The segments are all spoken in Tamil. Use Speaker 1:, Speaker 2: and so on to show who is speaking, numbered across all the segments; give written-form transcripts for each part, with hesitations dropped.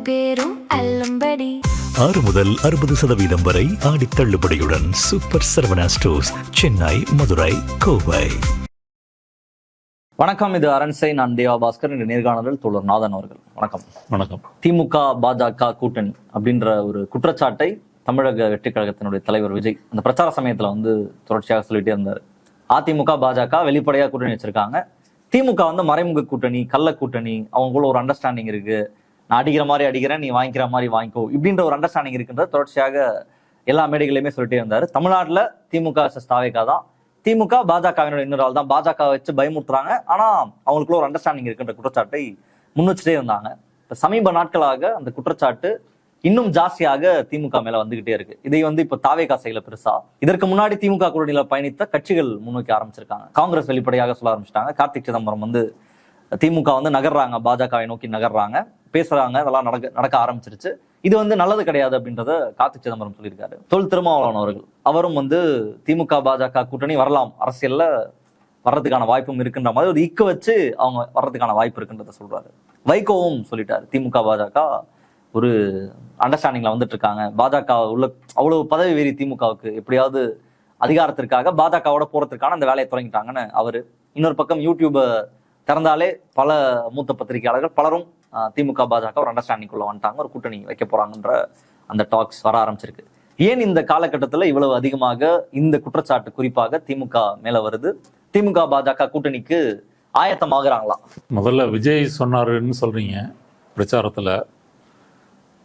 Speaker 1: பேரும் அல்லும்படி
Speaker 2: 6 முதல் 60% வரை ஆடி தள்ளுபடியுடன் சூப்பர் சரவணா ஸ்டோர்ஸ், சென்னை, மதுரை, கோவை.
Speaker 3: வணக்கம், இது அரண்சை. நான் தேவா பாஸ்கர். இந்த நேர்காணலில் தோழர் நாதன் அவர்கள். வணக்கம்.
Speaker 4: வணக்கம்.
Speaker 3: திமுக பாஜக கூட்டணி அப்படின்ற ஒரு குற்றச்சாட்டை தமிழக வெற்றிக் கழகத்தினுடைய தலைவர் விஜய் அந்த பிரச்சார சமயத்துல தொடர்ச்சியாக சொல்லிட்டே இருந்தார். அதிமுக பாஜக வெளிப்படையா கூட்டணி வச்சிருக்காங்க, திமுக மறைமுக கூட்டணி, கள்ள கூட்டணி, அவங்களுக்குள்ள ஒரு அண்டர்ஸ்டாண்டிங் இருக்கு, நான் அடிக்கிற மாதிரி அடிக்கிறேன், நீ வாங்கிக்கிற மாதிரி வாங்கிக்கோ, இப்படின்ற ஒரு அண்டர்ஸ்டாண்டிங் இருக்குன்ற தொடர்ச்சியாக எல்லா மேடைகளையுமே சொல்லிட்டே இருந்தாரு. தமிழ்நாட்டுல திமுக தாவேகா தான், திமுக பாஜகவினுடைய இன்னொரு ஆள் தான், பாஜக வச்சு பயமுறுத்துறாங்க, ஆனா அவங்களுக்குள்ள ஒரு அண்டர்ஸ்டாண்டிங் இருக்குன்ற குற்றச்சாட்டை முன் வச்சுட்டே இருந்தாங்க. இப்ப சமீப நாட்களாக அந்த குற்றச்சாட்டு இன்னும் ஜாஸ்தியாக திமுக மேல வந்துகிட்டே இருக்கு. இதை இப்ப தாவேகா செய்யல பெருசா. இதற்கு முன்னாடி திமுக கூட்டணியில பயணித்த கட்சிகள் முன்னோக்கி ஆரம்பிச்சிருக்காங்க. காங்கிரஸ் வெளிப்படையாக சொல்ல ஆரம்பிச்சிட்டாங்க. கார்த்திக் சிதம்பரம் திமுக நகர்றாங்க, பாஜகவை நோக்கி நகர்றாங்க, பேசுறாங்க, அதெல்லாம் நடக்க ஆரம்பிச்சிருச்சு. இது நல்லது கிடையாது அப்படின்றத கார்த்திக் சிதம்பரம் சொல்லியிருக்காரு. தொல் திருமாவளவன் அவர்கள் அவரும் திமுக பாஜக கூட்டணி வரலாம், அரசியல்ல வர்றதுக்கான வாய்ப்பும் இருக்குன்ற மாதிரி ஒரு இக்கு வச்சு அவங்க வர்றதுக்கான வாய்ப்பு இருக்குன்றத சொல்றாரு. வைகோவும் சொல்லிட்டாரு, திமுக பாஜக ஒரு அண்டர்ஸ்டாண்டிங்ல வந்துட்டு இருக்காங்க, பாஜக உள்ள அவ்வளவு பதவி வேறி திமுகவுக்கு எப்படியாவது அதிகாரத்திற்காக பாஜகவோட போறதுக்கான அந்த வேலையை தொடங்கிட்டாங்கன்னு அவரு. இன்னொரு பக்கம் யூடியூபை திறந்தாலே பல மூத்த பத்திரிகையாளர்கள் பலரும் திமுக பாஜக ஒரு அண்டர்ஸ்டாண்டிங்குள்ள வந்துட்டாங்க, ஒரு கூட்டணி வைக்க போறாங்கன்ற அந்த டாக்ஸ் வர ஆரம்பிச்சிருக்கு. ஏன் இந்த காலகட்டத்தில் இவ்வளவு அதிகமாக இந்த குற்றச்சாட்டு குறிப்பாக திமுக மேல வருது? திமுக பாஜக கூட்டணிக்கு ஆயத்தமாகறாங்களா?
Speaker 4: முதல்ல விஜய் சொன்னாருன்னு சொல்றீங்க. பிரச்சாரத்துல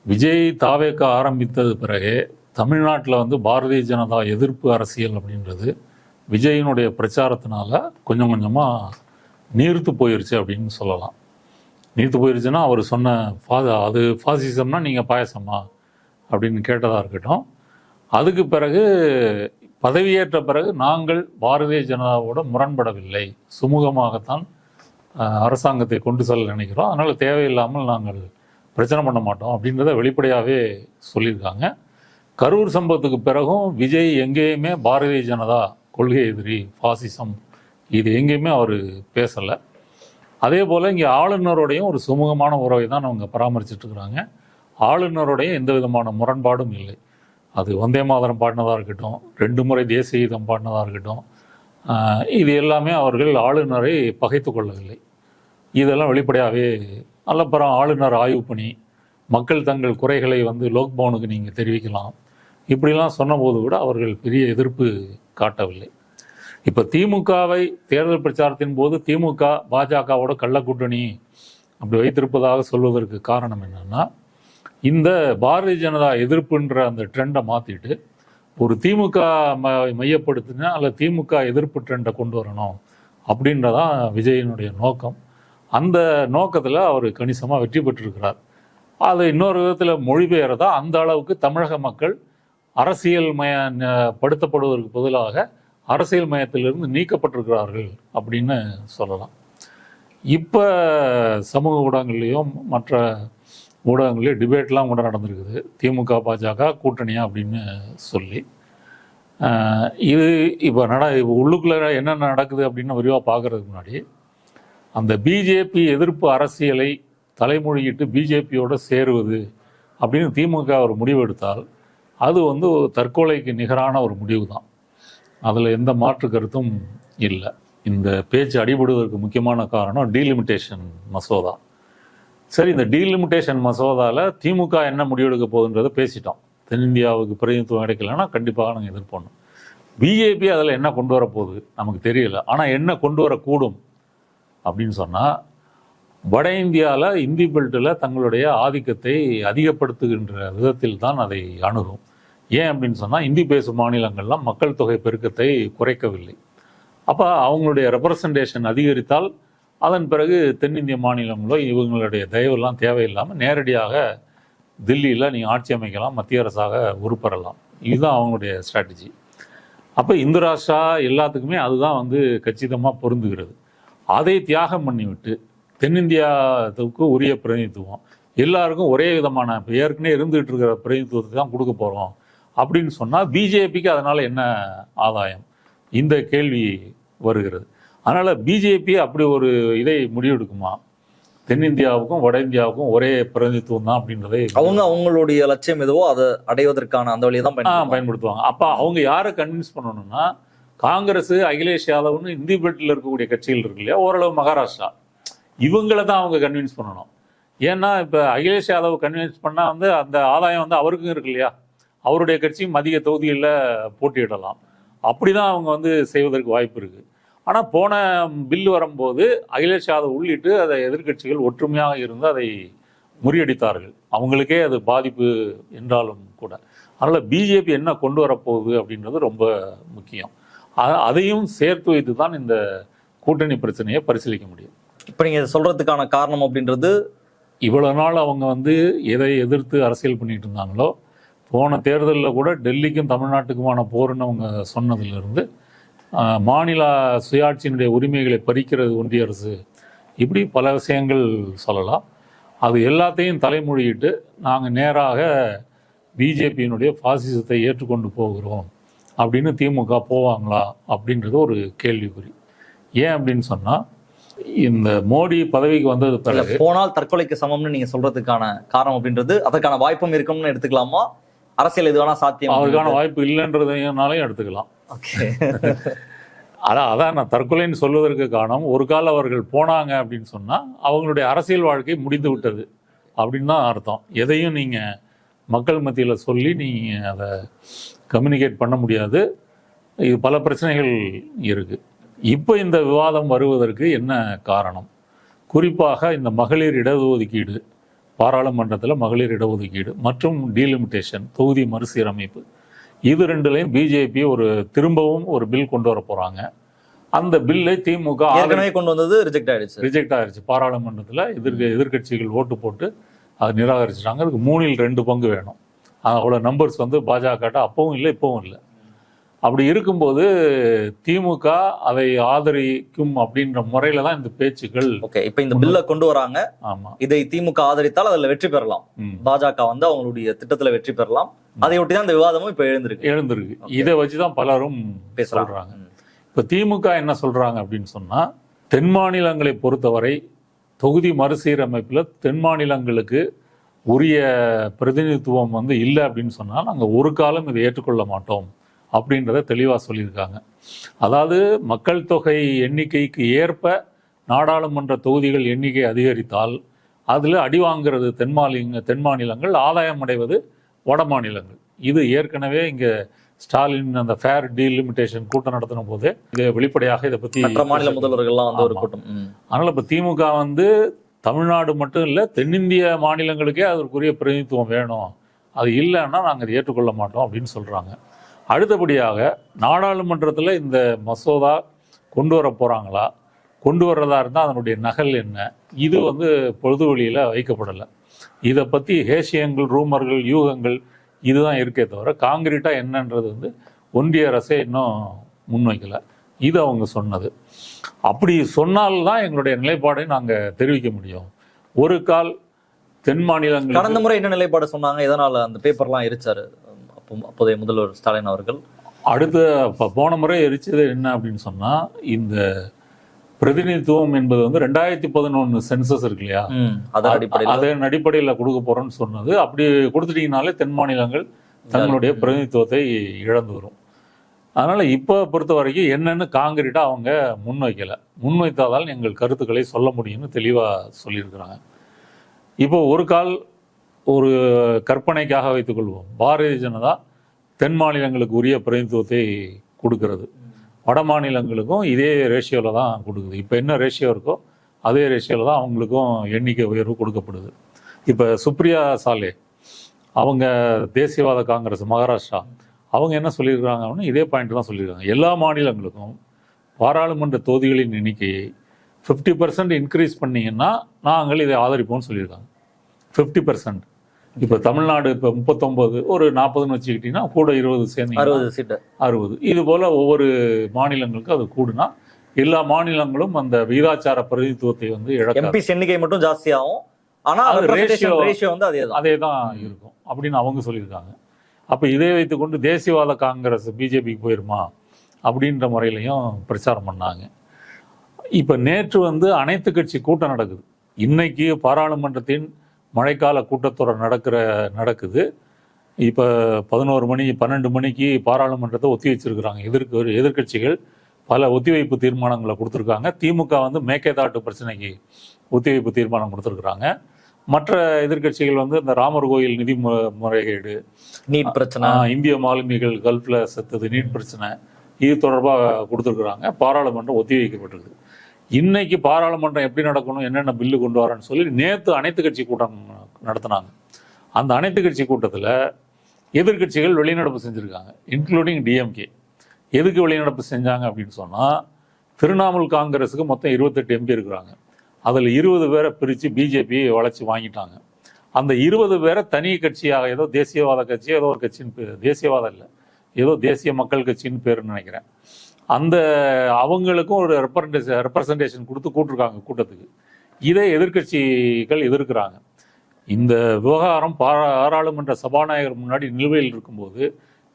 Speaker 4: விஜய் தாவேக்க ஆரம்பித்தது பிறகு தமிழ்நாட்டில் பாரதிய ஜனதா எதிர்ப்பு அரசியல் அப்படின்றது விஜயினுடைய பிரச்சாரத்தினால கொஞ்சம் கொஞ்சமாக நீர்த்து போயிருச்சு அப்படின்னு சொல்லலாம். நீர்த்து போயிருச்சுன்னா அவர் சொன்ன அது ஃபாசிசம்னா நீங்கள் பாயசமா அப்படின்னு கேட்டதாக இருக்கட்டும். அதுக்கு பிறகு பதவியேற்ற பிறகு நாங்கள் பாரதிய ஜனதாவோட முரண்படவில்லை, சுமூகமாகத்தான் அரசாங்கத்தை கொண்டு செல்ல நினைக்கிறோம், அதனால் தேவையில்லாமல் நாங்கள் பிரச்சனை பண்ண மாட்டோம் அப்படின்றத வெளிப்படையாகவே சொல்லியிருக்காங்க. கரூர் சம்பவத்துக்கு பிறகும் விஜய் எங்கேயுமே பாரதிய ஜனதா கொள்கை எதிரி, ஃபாசிசம், இது எங்கேயுமே அவர் பேசலை. அதே போல் இங்கே ஆளுநரோடையும் ஒரு சுமூகமான உறவை தான் அவங்க பராமரிச்சுட்ருக்குறாங்க. ஆளுநரோடையும் எந்த விதமான முரண்பாடும் இல்லை. அது வந்தே மாதரம் பாடினதாக இருக்கட்டும், 2 முறை தேசிய கீதம் பாடினதாக இருக்கட்டும், இது எல்லாமே அவர்கள் ஆளுநரை பகைத்து கொள்ளவில்லை. இதெல்லாம் வெளிப்படையாகவே அல்லப்புறம் ஆளுநர் ஆய்வு பணி, மக்கள் தங்கள் குறைகளை லோக்பவனுக்கு நீங்கள் தெரிவிக்கலாம், இப்படிலாம் சொன்னபோது கூட அவர்கள் பெரிய எதிர்ப்பு காட்டவில்லை. இப்போ திமுகவை தேர்தல் பிரச்சாரத்தின் போது திமுக பாஜகவோட கள்ள கூட்டணி அப்படி வைத்திருப்பதாக சொல்வதற்கு காரணம் என்னன்னா, இந்த பாரதிய ஜனதா எதிர்ப்புன்ற அந்த ட்ரெண்டை மாற்றிட்டு ஒரு திமுக மையப்படுத்தினா அல்ல திமுக எதிர்ப்பு ட்ரெண்டை கொண்டு வரணும் அப்படின்றதான் விஜயனுடைய நோக்கம். அந்த நோக்கத்தில் அவர் கணிசமாக வெற்றி பெற்றிருக்கிறார். அது இன்னொரு விதத்தில் மொழிபெயர்தான் அந்த அளவுக்கு தமிழக மக்கள் அரசியல் படுத்தப்படுவதற்கு பதிலாக அரசியல் மயத்திலிருந்து நீக்கப்பட்டிருக்கிறார்கள் அப்படின்னு சொல்லலாம். இப்போ சமூக ஊடகங்கள்லேயும் மற்ற ஊடகங்கள்லேயும் டிபேட்லாம் கூட நடந்திருக்குது, திமுக பாஜக கூட்டணியா அப்படின்னு சொல்லி. இது இப்போ உள்ளுக்குள்ளே என்ன நடக்குது அப்படின்னு விரிவாக பார்க்குறதுக்கு முன்னாடி அந்த பிஜேபி எதிர்ப்பு அரசியலை தலைமொழியிட்டு பிஜேபியோடு சேருவது அப்படின்னு திமுக ஒரு முடிவு எடுத்தால் அது தற்கொலைக்கு நிகரான ஒரு முடிவு தான். அதில் எந்த மாற்று கருத்தும் இல்லை. இந்த பேச்சு அடிபடுவதற்கு முக்கியமான காரணம் டீலிமிட்டேஷன் மசோதா. சரி, இந்த டீலிமிட்டேஷன் மசோதாவில் திமுக என்ன முடிவெடுக்க போகுதுன்றதை பேசிட்டோம். தென்னிந்தியாவுக்கு பிரதிநிதித்துவம் கிடைக்கலன்னா கண்டிப்பாக நாங்கள் எதிர்ப்போம். பிஜேபி அதில் என்ன கொண்டு வரப்போகுது நமக்கு தெரியல. ஆனால் என்ன கொண்டு வரக்கூடும் அப்படின்னு சொன்னால், வட இந்தியாவில் இந்தி பெல்ட்டில் தங்களுடைய ஆதிக்கத்தை அதிகப்படுத்துகின்ற விதத்தில் தான் அதை அணுகும். ஏன் அப்படின்னு சொன்னால், இந்தி பேசும் மாநிலங்கள்லாம் மக்கள் தொகை பெருக்கத்தை குறைக்கவில்லை. அப்போ அவங்களுடைய ரெப்ரசன்டேஷன் அதிகரித்தால் அதன் பிறகு தென்னிந்திய மாநிலங்களோ இவங்களுடைய தயவெல்லாம் தேவையில்லாமல் நேரடியாக தில்லியில் நீங்கள் ஆட்சி அமைக்கலாம், மத்திய அரசாக உருப்பெறலாம். இதுதான் அவங்களுடைய ஸ்ட்ராட்டஜி. அப்போ இந்து ராஷ்டிரா எல்லாத்துக்குமே அதுதான் கச்சிதமாக பொருந்துகிறது. அதை தியாகம் பண்ணிவிட்டு தென்னிந்தியாவுக்கு உரிய பிரதிநிதித்துவம், எல்லாருக்கும் ஒரே விதமான இப்போ ஏற்கனவே இருந்துகிட்டு இருக்கிற பிரதிநிதித்துவத்தை தான் கொடுக்க போகிறோம் அப்படின்னு சொன்னால் பிஜேபிக்கு அதனால் என்ன ஆதாயம்? இந்த கேள்வி வருகிறது. அதனால் பிஜேபி அப்படி ஒரு இதை முடிவெடுக்குமா? தென்னிந்தியாவுக்கும் வட இந்தியாவுக்கும் ஒரே பிரதிநிதித்துவம் தான் அப்படின்றதே
Speaker 3: அவங்களுடைய லட்சியம் எதுவோ அதை அடைவதற்கான அந்த வழியை தான்
Speaker 4: பயன்படுத்துவாங்க. அப்ப அவங்க யாரை கன்வின்ஸ் பண்ணணும்னா, காங்கிரஸ், அகிலேஷ் யாதவ்னு இந்தி பெல்ட்டில் இருக்கக்கூடிய கட்சிகள் இருக்கு இல்லையா, ஓரளவு மகாராஷ்டிரா, இவங்கள தான் அவங்க கன்வின்ஸ் பண்ணணும். ஏன்னா இப்போ அகிலேஷ் யாதவ் கன்வின்ஸ் பண்ணால் வந்து அந்த ஆதாயம் வந்து அவருக்கும் இருக்கு இல்லையா, அவருடைய கட்சியும் அதிக தொகுதிகளில் போட்டியிடலாம். அப்படி தான் அவங்க வந்து செய்வதற்கு வாய்ப்பு இருக்குது. ஆனால் போன பில்லு வரும்போது அகிலேஷ் யாதவ் உள்ளிட்டு அதை எதிர்க்கட்சிகள் ஒற்றுமையாக இருந்து அதை முறியடித்தார்கள். அவங்களுக்கே அது பாதிப்பு என்றாலும் கூட. அதனால் பிஜேபி என்ன கொண்டு வரப்போகுது அப்படின்றது ரொம்ப முக்கியம். அதையும் சேர்த்து வைத்து தான் இந்த கூட்டணி பிரச்சனையை பரிசீலிக்க முடியும்.
Speaker 3: இப்போ நீங்கள் சொல்கிறதுக்கான காரணம் அப்படின்றது,
Speaker 4: இவ்வளோ நாள் அவங்க வந்து எதை எதிர்த்து அரசியல் பண்ணிட்டு இருந்தாங்களோ, போன தேர்தலில் கூட டெல்லிக்கும் தமிழ்நாட்டுக்குமான போர்னு அவங்க சொன்னதிலிருந்து மாநில சுயாட்சியினுடைய உரிமைகளை பறிக்கிறது ஒன்றிய அரசு, இப்படி பல விஷயங்கள் சொல்லலாம். அது எல்லாத்தையும் தலைமொழியிட்டு நாங்கள் நேராக பிஜேபியினுடைய பாசிசத்தை ஏற்றுக்கொண்டு போகிறோம் அப்படின்னு திமுக போவாங்களா அப்படின்றது ஒரு கேள்விக்குறி. ஏன் அப்படின்னு சொன்னால், இந்த மோடி பதவிக்கு வந்தது பிறகு
Speaker 3: போனால் தற்கொலைக்கு சமம்னு நீங்கள் சொல்கிறதுக்கான காரணம் அப்படின்றது அதற்கான வாய்ப்பும் இருக்கும்னு எடுத்துக்கலாமா? அரசியல் எது வேணா சாத்தியம்,
Speaker 4: அவருக்கான வாய்ப்பு இல்லைன்றதுனாலையும் எடுத்துக்கலாம். அதான் நான் தற்கொலைன்னு சொல்வதற்கு காரணம், ஒரு காலம் அவர்கள் போனாங்க அப்படின்னு சொன்னால் அவங்களுடைய அரசியல் வாழ்க்கை முடிந்து விட்டது அப்படின்னு தான் அர்த்தம். எதையும் நீங்கள் மக்கள் மத்தியில் சொல்லி நீங்கள் அதை கம்யூனிகேட் பண்ண முடியாது. இது பல பிரச்சனைகள் இருக்குது. இப்போ இந்த விவாதம் வருவதற்கு என்ன காரணம்? குறிப்பாக இந்த மகளிர் இடஒதுக்கீடு, பாராளுமன்றத்தில் மகளிர் இடஒதுக்கீடு மற்றும் டீலிமிட்டேஷன், தொகுதி மறுசீரமைப்பு, இது ரெண்டுலையும் பிஜேபி திரும்பவும் ஒரு பில் கொண்டு வர போகிறாங்க. அந்த பில்லை திமுக
Speaker 3: ஏற்கனவே கொண்டு வந்தது ரிஜெக்ட் ஆயிடுச்சு.
Speaker 4: பாராளுமன்றத்தில் எதிர்கட்சிகள் ஓட்டு போட்டு அதை நிராகரிச்சிட்டாங்க. அதுக்கு 3/2 பங்கு வேணும். அவ்வளோ நம்பர்ஸ் வந்து பாஜக அப்பவும் இல்லை, இப்பவும் இல்லை. அப்படி இருக்கும்போது திமுக அதை ஆதரிக்கும் அப்படின்ற முறையில தான் இந்த பேச்சுக்கள்.
Speaker 3: ஓகே, இப்போ இந்த பில்லை கொண்டு வராங்க. ஆமா, இதை திமுக ஆதரித்தால் அதில் வெற்றி பெறலாம், பாஜக வந்து அவங்களுடைய திட்டத்தில் வெற்றி பெறலாம். அதை ஒட்டி தான் இந்த விவாதமும் இப்போ எழுந்திருக்கு.
Speaker 4: இதை வச்சுதான் பலரும் பேசுறாங்க. இப்போ திமுக என்ன சொல்றாங்க அப்படின்னு சொன்னா, தென் மாநிலங்களை பொறுத்தவரை தொகுதி மறுசீரமைப்பில் தென் மாநிலங்களுக்கு உரிய பிரதிநிதித்துவம் வந்து இல்லை அப்படின்னு சொன்னால் நாங்கள் ஒரு காலம் இதை ஏற்றுக்கொள்ள மாட்டோம் அப்படின்றத தெளிவாக சொல்லியிருக்காங்க. அதாவது மக்கள் தொகை எண்ணிக்கைக்கு ஏற்ப நாடாளுமன்ற தொகுதிகள் எண்ணிக்கை அதிகரித்தால் அதில் அடி வாங்கிறது தென் மாநிலங்கள், ஆதாயம் அடைவது வட மாநிலங்கள். இது ஏற்கனவே இங்கே ஸ்டாலின் அந்த ஃபேர் டீலிமிட்டேஷன் கூட்டம் நடத்தின போது இதை வெளிப்படையாக இதை பற்றி
Speaker 3: மாநில முதல்வர்கள்லாம் வந்து ஒரு கூட்டம்.
Speaker 4: அதனால் இப்போ திமுக வந்து தமிழ்நாடு மட்டும் இல்லை, தென்னிந்திய மாநிலங்களுக்கே அதற்குரிய பிரதிநிதித்துவம் வேணும், அது இல்லைன்னா நாங்கள் அதை ஏற்றுக்கொள்ள மாட்டோம் அப்படின்னு சொல்கிறாங்க. அடுத்தபடியாக நாடாளுமன்றத்தில் இந்த மசோதா கொண்டு வர போகிறாங்களா, கொண்டு வர்றதா இருந்தால் அதனுடைய நகல் என்ன, இது வந்து பொது வழியில் வைக்கப்படலை. இதை பற்றி ஹேஷியங்கள், ரூமர்கள், யூகங்கள் இதுதான் இருக்கே தவிர காங்கிரீட்டாக என்னன்றது வந்து ஒன்றிய அரசே இன்னும் முன்வைக்கலை. இது அவங்க சொன்னது. அப்படி சொன்னால்தான் எங்களுடைய நிலைப்பாடை நாங்கள் தெரிவிக்க முடியும். ஒரு கால் தென் மாநிலங்கள்
Speaker 3: கடந்த முறை என்ன நிலைப்பாடு சொன்னாங்க, எதனால் அந்த பேப்பர்லாம் எரிச்சாரு அப்போதைய முதல்வர் ஸ்டாலின் அவர்கள்?
Speaker 4: அடுத்து போன முறை எரிச்சது என்ன அப்படின்னு சொன்னால், இந்த பிரதிநிதித்துவம் என்பது வந்து 2011 சென்சஸ் இருக்கு இல்லையா, அதன் அடிப்படையில் கொடுக்க போறோம்னு சொன்னது. அப்படி கொடுத்துட்டீங்கனாலே தென் மாநிலங்கள் தங்களுடைய பிரதிநிதித்துவத்தை இழந்து வரும். அதனால இப்போ பொறுத்த வரைக்கும் என்னன்னு காங்கிரீட்டா அவங்க முன்வைத்தால் எங்கள் கருத்துக்களை சொல்ல முடியும்னு தெளிவாக சொல்லியிருக்கிறாங்க. இப்போ ஒரு கால் ஒரு கற்பனைக்காக வைத்துக்கொள்வோம், பாரதிய ஜனதா தென் மாநிலங்களுக்கு உரிய பிரதிநிதித்துவத்தை கொடுக்கிறது, வட மாநிலங்களுக்கும் இதே ரேஷியோவில் தான் கொடுக்குது. இப்போ என்ன ரேஷியோ இருக்கோ அதே ரேஷியோவில் தான் அவங்களுக்கும் எண்ணிக்கை உயர்வு கொடுக்கப்படுது. இப்போ சுப்ரியா சாலே அவங்க தேசியவாத காங்கிரஸ் மகாராஷ்டிரா, அவங்க என்ன சொல்லியிருக்காங்க அப்படின்னா இதே பாயிண்ட் தான் சொல்லியிருக்காங்க. எல்லா மாநிலங்களுக்கும் பாராளுமன்ற தொகுதிகளின் எண்ணிக்கையை 50% இன்க்ரீஸ் பண்ணிங்கன்னா நாங்கள் இதை ஆதரிப்போம்னு சொல்லியிருக்காங்க. 50%. இப்போ தமிழ்நாடு இப்போ 39, ஒரு 40ன்னு வச்சுக்கிட்டீங்கன்னா கூட 20 சேர்ந்து 60. இது போல் ஒவ்வொரு மாநிலங்களுக்கும் அது கூடுனா எல்லா மாநிலங்களும் அந்த விகிதாச்சார பிரதிநிதித்துவத்தை வந்து
Speaker 3: எம்பிஸ் எண்ணிக்கை மட்டும் ஜாஸ்தியாகும், ஆனால் ரேஷியோ வந்து அதே தான்
Speaker 4: இருக்கும் அப்படின்னு அவங்க சொல்லியிருக்காங்க. அப்போ இதை வைத்துக்கொண்டு தேசியவாத காங்கிரஸ் பிஜேபிக்கு போயிருமா அப்படின்ற முறையிலையும் பிரச்சாரம் பண்ணாங்க. இப்போ நேற்று வந்து அனைத்து கட்சி கூட்டம் நடக்குது. இன்னைக்கு பாராளுமன்றத்தின் மழைக்கால கூட்டத்தொடர் நடக்குது. இப்போ 11 மணி 12 மணிக்கு பாராளுமன்றத்தை ஒத்தி வச்சிருக்கிறாங்க. எதிர்க்கட்சிகள் பல ஒத்திவைப்பு தீர்மானங்களை கொடுத்துருக்காங்க. திமுக வந்து மேகேதாட்டு பிரச்சனைக்கு ஒத்திவைப்பு தீர்மானம் கொடுத்துருக்குறாங்க. மற்ற எதிர்க்கட்சிகள் வந்து இந்த ராமர் கோயில் நிதி முறைகேடு,
Speaker 3: நீட் பிரச்சனை,
Speaker 4: இந்திய மாலுமிகள் கல்ஃபில் செத்தது, நீட் பிரச்சனை, இது தொடர்பாக கொடுத்துருக்குறாங்க. பாராளுமன்றம் ஒத்தி வைக்கப்பட்டிருக்கு. இன்னைக்கு பாராளுமன்றம் எப்படி நடக்கணும், என்னென்ன பில்லு கொண்டு வரேன்னு சொல்லி நேற்று அனைத்து கட்சி கூட்டம் நடத்தினாங்க. அந்த அனைத்து கட்சி கூட்டத்தில் எதிர்க்கட்சிகள் வெளிநடப்பு செஞ்சுருக்காங்க, இன்க்ளூடிங் டிஎம்கே. எதுக்கு வெளிநடப்பு செஞ்சாங்க அப்படின்னு சொன்னால், திரிணாமுல் காங்கிரஸுக்கு மொத்தம் 28 எம்பி இருக்கிறாங்க. அதில் 20 பேரை பிரித்து பிஜேபி வளைச்சி வாங்கிட்டாங்க. அந்த 20 பேரை தனி கட்சியாக, ஏதோ தேசியவாத கட்சி, ஏதோ ஒரு கட்சின்னு பேர், தேசியவாதம் இல்லை, ஏதோ தேசிய மக்கள் கட்சின்னு பேருன்னு நினைக்கிறேன், அந்த அவங்களுக்கும் ஒரு ரெப்ரசன்டேஷன் கொடுத்து கூட்டிருக்காங்க கூட்டத்துக்கு. இதை எதிர்க்கட்சிகள் எதிர்க்கிறாங்க. இந்த விவகாரம் பாராளுமன்ற சபாநாயகர் முன்னாடி நிலுவையில் இருக்கும்போது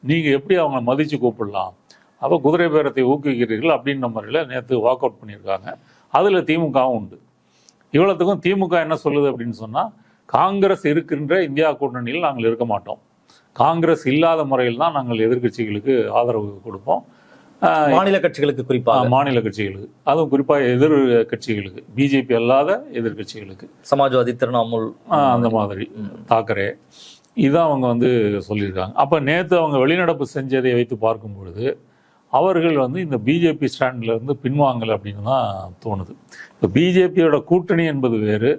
Speaker 4: நீங்கள் எப்படி அவங்கள மதித்து கூப்பிடலாம், அப்போ குதிரை பேரத்தை ஊக்குவிக்கிறீர்கள் அப்படின்ற முறையில் நேற்று வாக் அவுட் பண்ணியிருக்காங்க. அதில் திமுகவும் உண்டு. இவ்வளோத்துக்கும் திமுக என்ன சொல்லுது அப்படின்னு சொன்னால், காங்கிரஸ் இருக்கின்ற இந்தியா கூட்டணியில் நாங்கள் இருக்க மாட்டோம், காங்கிரஸ் இல்லாத முறையில் தான் நாங்கள் எதிர்க்கட்சிகளுக்கு ஆதரவு கொடுப்போம்.
Speaker 3: மாநில கட்சிகளுக்கு, குறிப்பாக
Speaker 4: மாநில கட்சிகளுக்கு, அதுவும் குறிப்பாக எதிர் கட்சிகளுக்கு, பிஜேபி அல்லாத எதிர்கட்சிகளுக்கு,
Speaker 3: சமாஜ்வாதி, திரிணாமுல்,
Speaker 4: அந்த மாதிரி தாக்கரே, இதான் அவங்க வந்து சொல்லியிருக்காங்க. அப்போ நேற்று அவங்க வெளிநடப்பு செஞ்சதை வைத்து பார்க்கும் பொழுது அவர்கள் வந்து இந்த பிஜேபி ஸ்டாண்டில் இருந்து பின்வாங்கலை அப்படின்னு தான் தோணுது. இப்போ பிஜேபியோட கூட்டணி என்பது வேறு,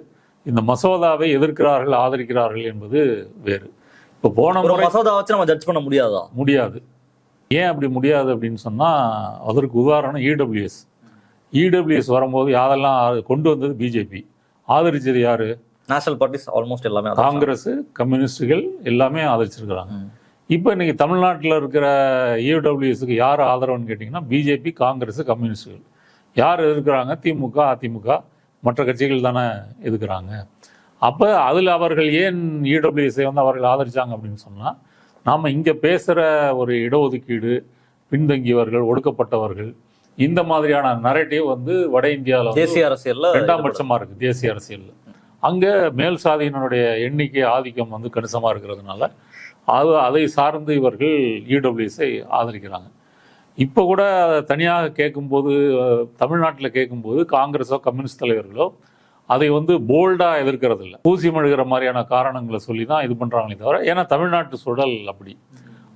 Speaker 4: இந்த மசோதாவை எதிர்க்கிறார்கள் ஆதரிக்கிறார்கள் என்பது வேறு. இப்போ போன முறை
Speaker 3: மசோதாவை வச்சு நம்ம ஜட்ஜ் பண்ண முடியாதா?
Speaker 4: முடியாது. ஏன் அப்படி முடியாது அப்படின்னு சொன்னால், அதற்கு உதாரணம் இடபிள்யூஎஸ் வரும்போது யாரெல்லாம் கொண்டு வந்தது பிஜேபி, ஆதரிச்சது யாரு?
Speaker 3: நேஷனல் பார்ட்டிஸ் ஆல்மோஸ்ட் எல்லாமே,
Speaker 4: காங்கிரஸ், கம்யூனிஸ்டுகள் எல்லாமே ஆதரிச்சிருக்கிறாங்க. இப்போ இன்னைக்கு தமிழ்நாட்டில் இருக்கிற இடபிள்யூஎஸ்க்கு யார் ஆதரவுன்னு கேட்டிங்கன்னா, பிஜேபி, காங்கிரஸ், கம்யூனிஸ்டுகள். யார் எதிர்க்கிறாங்க? திமுக, அதிமுக, மற்ற கட்சிகள் தானே எதிர்க்கிறாங்க. அப்போ அதில் அவர்கள் ஏன் இடபிள்யூஎஸை வந்து அவர்கள் ஆதரிச்சாங்க அப்படின்னு சொன்னால், நாம் இங்கே பேசுகிற ஒரு இடஒதுக்கீடு, பின்தங்கியவர்கள், ஒடுக்கப்பட்டவர்கள், இந்த மாதிரியான நரேட்டிவ் வந்து வட இந்தியாவில்
Speaker 3: தேசிய அரசியலில் 2ஆம்
Speaker 4: பட்சமாக இருக்குது. தேசிய அரசியலில் அங்கே மேல் சாதியினுடைய எண்ணிக்கை ஆதிக்கம் வந்து கணிசமாக இருக்கிறதுனால அதை சார்ந்து இவர்கள் இடபிள்யூஎஸை ஆதரிக்கிறாங்க. இப்போ கூட தனியாக கேட்கும்போது, தமிழ்நாட்டில் கேட்கும்போது காங்கிரஸோ கம்யூனிஸ்ட் தலைவர்களோ அதை வந்து போல்டாக எதிர்க்கிறது இல்லை, பூசி மழுகிற மாதிரியான காரணங்களை சொல்லி தான் இது பண்ணுறாங்களே தவிர, ஏன்னா தமிழ்நாட்டு சூழல் அப்படி.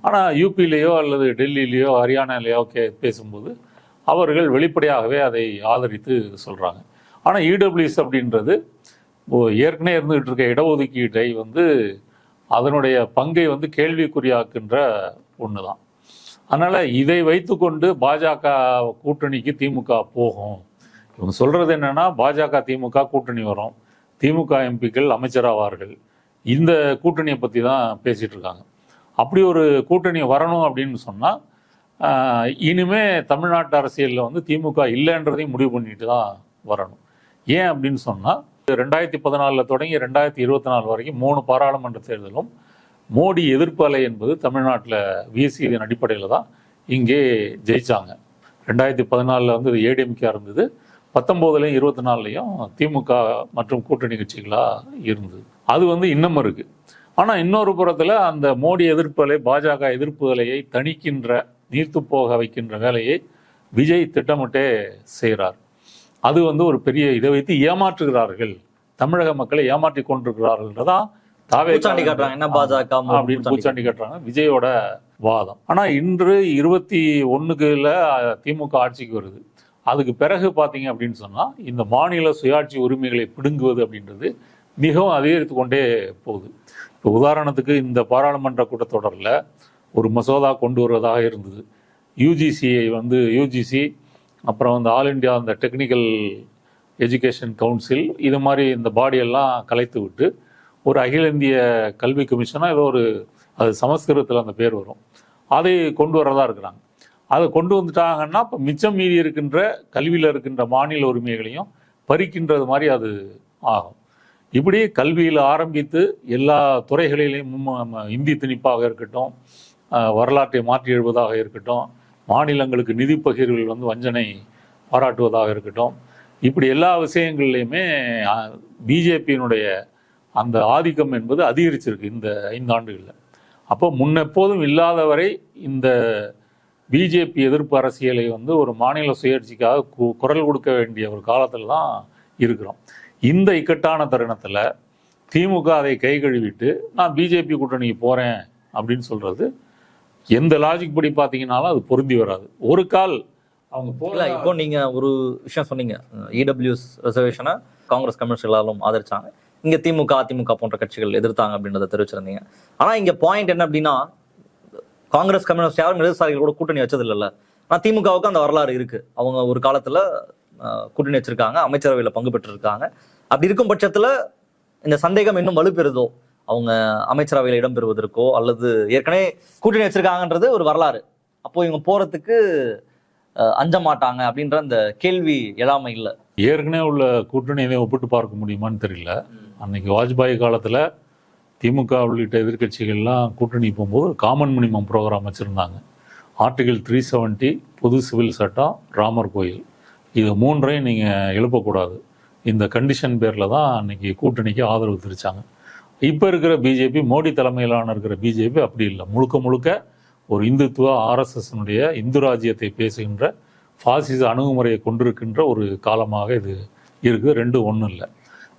Speaker 4: ஆனால் யூபிலேயோ அல்லது டெல்லியிலேயோ ஹரியானாலேயோ பேசும்போது அவர்கள் வெளிப்படையாகவே அதை ஆதரித்து சொல்கிறாங்க. ஆனால் இடபிள்யூஎஸ் அப்படின்றது ஏற்கனவே இருந்துகிட்டு இருக்க இடஒதுக்கீட்டை வந்து அதனுடைய பங்கை வந்து கேள்விக்குறியாக்குன்ற ஒன்று தான். அதனால் இதை வைத்துக்கொண்டு பாஜக கூட்டணிக்கு திமுக போகும். இவங்க சொல்கிறது என்னென்னா, பாஜக திமுக கூட்டணி வரும், திமுக எம்பிக்கள் அமைச்சராவார்கள், இந்த கூட்டணியை பற்றி தான் பேசிகிட்டு இருக்காங்க. அப்படி ஒரு கூட்டணி வரணும் அப்படின்னு சொன்னால், இனிமே தமிழ்நாட்டு அரசியலில் வந்து திமுக இல்லைன்றதையும் முடிவு பண்ணிட்டு தான் வரணும். ஏன் அப்படின்னு சொன்னால், 2014 தொடங்கி 2024 வரைக்கும் 3 பாராளுமன்ற தேர்தலும் மோடி எதிர்ப்பு அலை என்பது தமிழ்நாட்டில் வீசியதன் அடிப்படையில் தான் இங்கே ஜெயிச்சாங்க. 2014 வந்து ஏடிஎம்கே இருந்தது, 19லையும் 24லையும் திமுக மற்றும் கூட்டணி கட்சிகளாக இருந்தது. அது வந்து இன்னும் இருக்குது. ஆனால் இன்னொரு புறத்தில் அந்த மோடி எதிர்ப்பு அலை, பாஜக எதிர்ப்பு அலையை தணிக்கின்ற, நீர்த்து போக வைக்கின்ற வேலையை விஜய் திட்டமிட்டே செய்கிறார். அது வந்து ஒரு பெரிய இதை வைத்து ஏமாற்றுகிறார்கள், தமிழக மக்களை ஏமாற்றி கொண்டிருக்கிறார்கள்ன்றதான்
Speaker 3: பூச்சாண்டி
Speaker 4: காட்டுறாங்க விஜயோட வாதம். ஆனா இன்று 21க்குல திமுக ஆட்சிக்கு வருது. அதுக்கு பிறகு பாத்தீங்க அப்படின்னு சொன்னா, இந்த மாநில சுயாட்சி உரிமைகளை பிடுங்குவது அப்படின்றது மிகவும் அதிகரித்து கொண்டே போகுது. இப்போ உதாரணத்துக்கு இந்த பாராளுமன்ற கூட்டத்தொடரில் ஒரு மசோதா கொண்டு வருவதாக இருந்தது. யூஜிசியை வந்து யூஜிசி, அப்புறம் வந்து ஆல் இண்டியா அந்த டெக்னிக்கல் எஜுகேஷன் கவுன்சில், இது மாதிரி இந்த பாடியெல்லாம் கலைத்து விட்டு ஒரு அகில இந்திய கல்வி கமிஷனாக ஏதோ ஒரு, அது சமஸ்கிருதத்தில் அந்த பேர் வரும், அதை கொண்டு வரதா இருக்கிறாங்க. அதை கொண்டு வந்துட்டாங்கன்னா இப்போ மிச்சம் மீறி இருக்கின்ற கல்வியில் இருக்கின்ற மாநில உரிமைகளையும் பறிக்கின்றது மாதிரி அது ஆகும். இப்படி கல்வியில் ஆரம்பித்து எல்லா துறைகளிலையும் இந்தி திணிப்பாக இருக்கட்டும், வரலாற்றை மாற்றி எழுவதாக இருக்கட்டும், மாநிலங்களுக்கு நிதி பகிர்வில் வந்து வஞ்சனை பாராட்டுவதாக இருக்கட்டும், இப்படி எல்லா விஷயங்கள்லையுமே பிஜேபியினுடைய அந்த ஆதிக்கம் என்பது அதிகரிச்சிருக்கு இந்த 5 ஆண்டுகளில். அப்போ முன்னெப்போதும் இல்லாதவரை இந்த பிஜேபி எதிர்ப்பு அரசியலை வந்து ஒரு மாநில சுயேட்சைக்காக குரல் கொடுக்க வேண்டிய ஒரு காலத்தில் தான் இருக்கிறோம். இந்த இக்கட்டான தருணத்தில் திமுக அதை கை கழுவிட்டு நான் பிஜேபி கூட்டணிக்கு போகிறேன் அப்படின்னு சொல்கிறது எந்த லாஜிக் படி பார்த்தீங்கன்னாலும் அது பொருந்தி வராது. ஒரு கால் அவங்க போகல.
Speaker 3: இப்போ நீங்கள் ஒரு விஷயம் சொன்னீங்க, இடபிள்யூஎஸ் ரிசர்வேஷனை காங்கிரஸ் கம்யூனிஸ்ட் எல்லாரும் ஆதரிச்சாங்க, இங்கே திமுக அதிமுக போன்ற கட்சிகள் எதிர்த்தாங்க அப்படின்றத தெரிவிச்சிருந்தீங்க. ஆனால் இங்கே பாயிண்ட் என்ன அப்படின்னா, காங்கிரஸ் கம்யூனிஸ்ட் யாரும் இடதுசாரிகள் கூட கூட்டணி வச்சது இல்லைல்ல. ஆனால் திமுகவுக்கு அந்த வரலாறு இருக்கு. அவங்க ஒரு காலத்தில் கூட்டணி வச்சிருக்காங்க, அமைச்சரவையில் பங்கு பெற்றிருக்காங்க. அப்படி இருக்கும் பட்சத்தில் இந்த சந்தேகம் இன்னும் வலுப்பெறுதோ, அவங்க அமைச்சரவையில் இடம்பெறுவதற்கோ அல்லது ஏற்கனவே கூட்டணி வச்சிருக்காங்கன்றது ஒரு வரலாறு. அப்போ இவங்க போறதுக்கு அஞ்ச மாட்டாங்க அப்படின்ற அந்த கேள்வி எழாம இல்லை.
Speaker 4: ஏற்கனவே உள்ள கூட்டணி இதை ஒப்பிட்டு பார்க்க முடியுமான்னு தெரியல. அன்னைக்கு வாஜ்பாய் காலத்தில் திமுக உள்ளிட்ட எதிர்கட்சிகள்லாம் கூட்டணி போகும்போது காமன் மினிமம் ப்ரோக்ராம் வச்சுருந்தாங்க. ஆர்டிகிள் 370 பொது சிவில் சட்டம், ராமர் கோயில், இது 3ஐயும் நீங்கள் எழுப்பக்கூடாது. இந்த கண்டிஷன் பேரில் தான் அன்றைக்கி கூட்டணிக்கு ஆதரவு தெரிவித்தாங்க. இப்போ இருக்கிற பிஜேபி, மோடி தலைமையிலான இருக்கிற பிஜேபி அப்படி இல்லை. முழுக்க முழுக்க ஒரு இந்துத்துவ ஆர்எஸ்எஸ்னுடைய இந்து ராஜ்யத்தை பேசுகின்ற பாசிச அணுகுமுறையை கொண்டிருக்கின்ற ஒரு காலமாக இது இருக்குது. ரெண்டும் ஒன்றும் இல்லை.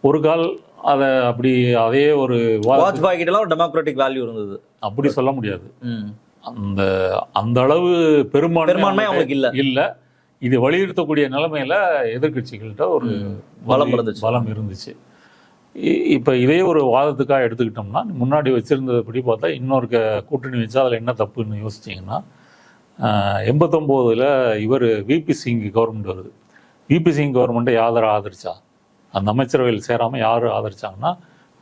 Speaker 4: ஒரு கால் அதை அப்படி அதே ஒரு
Speaker 3: வாஜ்பாய் கிட்டலாம் ஒரு டெமோக்ராட்டிக் வேல்யூ இருந்தது, அப்படி
Speaker 4: சொல்ல முடியாது. அந்த அளவு பெரும்பான்மை அவங்களுக்கு இல்லை. இது வலியுறுத்தக்கூடிய நிலைமையில எதிர்கட்சிகள்கிட்ட ஒரு பலம் இருந்துச்சு. இப்போ இதே ஒரு வாதத்துக்காக எடுத்துக்கிட்டோம்னா, முன்னாடி வச்சிருந்தபடி பார்த்தா இன்னொரு கூட்டணி வச்சா அதில் என்ன தப்புன்னு யோசிச்சிங்கன்னா, 89 இவர் விபி சிங் கவர்மெண்ட் வருது. விபி சிங் கவர்மெண்ட்டை யார் ஆதரிச்சா? அந்த அமைச்சரவையில் சேராமல் யார் ஆதரிச்சாங்கன்னா,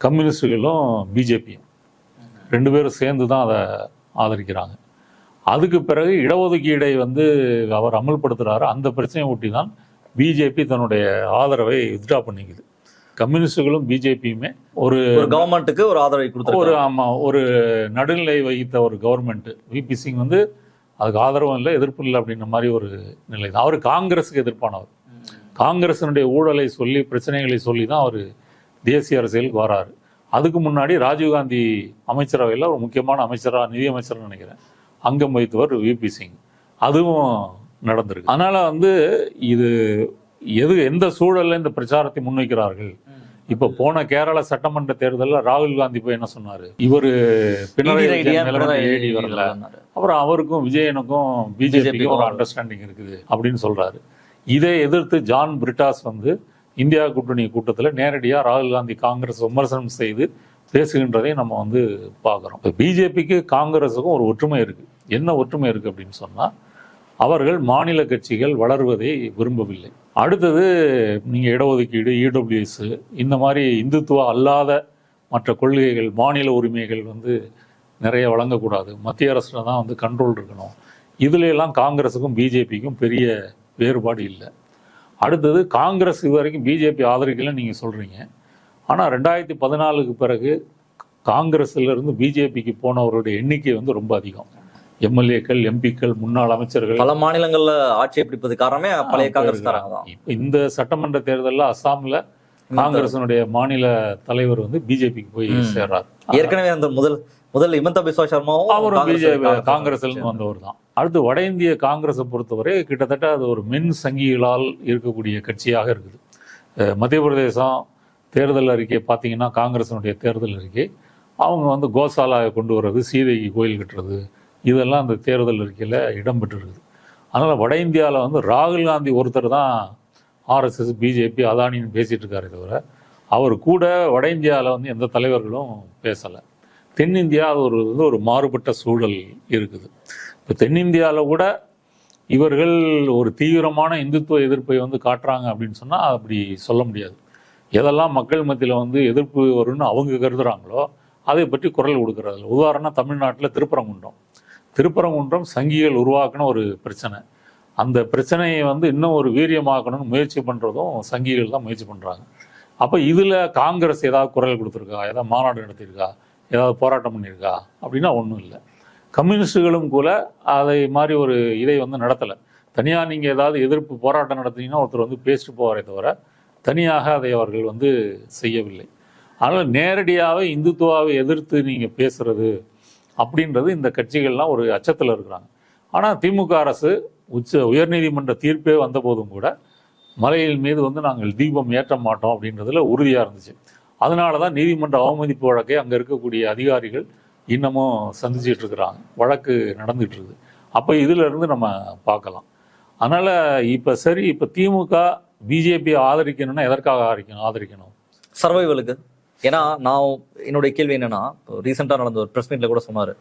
Speaker 4: கம்யூனிஸ்டுகளும் பிஜேபியும் 2 பேரும் சேர்ந்து தான் அதை ஆதரிக்கிறாங்க. அதுக்கு பிறகு இடஒதுக்கீடை வந்து அவர் அமல்படுத்துகிறாரு. அந்த பிரச்சனையை ஒட்டி தான் பிஜேபி தன்னுடைய ஆதரவை வித்ட்ரா பண்ணிக்குது. கம்யூனிஸ்டுகளும் பிஜேபியுமே ஒரு
Speaker 3: கவர்மெண்ட்டுக்கு ஒரு ஆதரவை கொடுத்து
Speaker 4: ஒரு நடுநிலை வகித்த ஒரு கவர்மெண்ட். விபி சிங் வந்து அதுக்கு ஆதரவும் இல்லை, எதிர்ப்பு இல்லை அப்படின்ற மாதிரி ஒரு நிலை தான். அவர் காங்கிரஸுக்கு எதிர்ப்பானவர். காங்கிரஸினுடைய ஊழலை சொல்லி, பிரச்சனைகளை சொல்லி தான் அவர் தேசிய அரசியலுக்கு வராரு. அதுக்கு முன்னாடி ராஜீவ்காந்தி அமைச்சரவையில் ஒரு முக்கியமான அமைச்சராக, நிதியமைச்சர்னு நினைக்கிறேன், அங்கம் வகித்தவர் விபி சிங். அதுவும் நடந்திருக்கு. அதனால வந்து இது எந்த சூழல்ல இந்த பிரச்சாரத்தை முன்வைக்கிறார்கள். இப்ப போன கேரள சட்டமன்ற தேர்தலில் ராகுல் காந்தி போய் என்ன சொன்னாரு, இவரு பினராயி வரல, அப்புறம் அவருக்கும் விஜயனுக்கும் பிஜேபிக்கும் ஒரு அண்டர்ஸ்டாண்டிங் இருக்குது அப்படின்னு சொல்றாரு. இதை எதிர்த்து ஜான் பிரிட்டாஸ் வந்து இந்தியா கூட்டணி கூட்டத்தில் நேரடியாக ராகுல் காந்தி காங்கிரஸ் விமர்சனம் செய்து பேசுகின்றதை நம்ம வந்து பார்க்குறோம். இப்போ பிஜேபிக்கு காங்கிரஸுக்கும் ஒரு ஒற்றுமை இருக்குது. என்ன ஒற்றுமை இருக்குது அப்படின்னு சொன்னால், அவர்கள் மாநில கட்சிகள் வளர்வதை விரும்பவில்லை. அடுத்தது நீங்கள் இடஒதுக்கீடு, இடபிள்யூஎஸ், இந்த மாதிரி இந்துத்துவ அல்லாத மற்ற கொள்கைகள், மாநில உரிமைகள் வந்து நிறைய வழங்கக்கூடாது, மத்திய அரசில் தான் வந்து கண்ட்ரோல் இருக்கணும். இதுலையெல்லாம் காங்கிரஸுக்கும் பிஜேபிக்கும் பெரிய வேறுபாடு இல்லை. அடுத்தது காங்கிரஸ் இதுவரைக்கும் பிஜேபி ஆதரிக்கலைன்னு நீங்கள் சொல்கிறீங்க. ஆனால் 2014க்கு பிறகு காங்கிரஸிலிருந்து பிஜேபிக்கு போனவருடைய எண்ணிக்கை வந்து ரொம்ப அதிகம். எம்எல்ஏக்கள், எம்பிக்கள், முன்னாள் அமைச்சர்கள்
Speaker 3: பல மாநிலங்களில் ஆட்சியை பிடிப்பது காரணமே பழைய காங்கிரஸ் தான்.
Speaker 4: இப்போ இந்த சட்டமன்ற தேர்தலில் அஸ்ஸாமில் காங்கிரஸினுடைய மாநில தலைவர் வந்து பிஜேபிக்கு போய் சேர்றார்.
Speaker 3: ஏற்கனவே அந்த முதல் ஹிமந்த பிஸ்வா சர்மாவும்
Speaker 4: அவரும் பிஜேபி காங்கிரஸ்ல வந்தவர் தான். அடுத்து வட இந்திய காங்கிரஸை பொறுத்தவரை கிட்டத்தட்ட அது ஒரு மென் சங்கிகளால் இருக்கக்கூடிய கட்சியாக இருக்குது. மத்திய பிரதேசம் தேர்தல் அறிக்கை பார்த்தீங்கன்னா, காங்கிரஸினுடைய தேர்தல் அறிக்கை, அவங்க வந்து கோசாலாவை கொண்டு வர்றது, சீதைக்கு கோயில் கட்டுறது, இதெல்லாம் அந்த தேர்தல் அறிக்கையில் இடம்பெற்றிருக்குது. அதனால் வட இந்தியாவில் வந்து ராகுல் காந்தி ஒருத்தர் தான் ஆர்எஸ்எஸ், பிஜேபி, அதானின்னு பேசிகிட்டு இருக்காரு தவிர, அவர் கூட வட இந்தியாவில் வந்து எந்த தலைவர்களும் பேசலை. தென்னிந்தியா அது ஒரு மாறுபட்ட சூழல் இருக்குது. இப்போ தென்னிந்தியாவில் கூட இவர்கள் ஒரு தீவிரமான இந்துத்துவ எதிர்ப்பை வந்து காட்டுறாங்க அப்படின்னு சொன்னால் அப்படி சொல்ல முடியாது. எதெல்லாம் மக்கள் மத்தியில் வந்து எதிர்ப்பு வரும்னு அவங்க கருதுகிறாங்களோ அதை பற்றி குரல் கொடுக்குறது. உதாரணம், தமிழ்நாட்டில் திருப்பரங்குன்றம் சங்கிகள் உருவாக்கின ஒரு பிரச்சனை. அந்த பிரச்சனையை வந்து இன்னும் ஒரு வீரியமாக்கணும்னு முயற்சி பண்ணுறதும் சங்கிகள் தான் முயற்சி பண்ணுறாங்க. அப்போ இதில் காங்கிரஸ் ஏதாவது குரல் கொடுத்துருக்கா, ஏதாவது மாநாடு நடத்தியிருக்கா, ஏதாவது போராட்டம் பண்ணியிருக்கா அப்படின்னா ஒன்றும் இல்லை. கம்யூனிஸ்டுகளும் கூட அதை மாதிரி ஒரு இதை வந்து நடத்தலை. தனியாக நீங்கள் ஏதாவது எதிர்ப்பு போராட்டம் நடத்தினீங்கன்னா ஒருத்தர் வந்து பேசிட்டு போவாரே தவிர தனியாக அதை அவர்கள் வந்து செய்யவில்லை. அதனால் நேரடியாகவே இந்துத்துவாவை எதிர்த்து நீங்கள் பேசுறது அப்படின்றது இந்த கட்சிகள்லாம் ஒரு அச்சத்தில் இருக்கிறாங்க. ஆனால் திமுக அரசு உயர்நீதிமன்ற தீர்ப்பே வந்த போதும் கூட மலையின் மீது வந்து நாங்கள் தீபம் ஏற்ற மாட்டோம் அப்படின்றதுல உறுதியாக இருந்துச்சு. அதனால தான் நீதிமன்ற அவமதிப்பு வழக்கை அங்கே இருக்கக்கூடிய அதிகாரிகள் இன்னமும் சந்திச்சுட்டு இருக்கிறாங்க, வழக்கு நடந்துட்டு இருக்குது. அப்போ இதிலிருந்து நம்ம பார்க்கலாம். அதனால் இப்போ திமுக பிஜேபி ஆதரிக்கணும்னா எதற்காக ஆதரிக்கணும்?
Speaker 3: சர்வைவலுக்கு. ஏன்னா நான் என்னுடைய கேள்வி என்னன்னா, ரீசெண்டாக நடந்த ஒரு ப்ரெஸ் மீட்ல கூட சொன்னார்,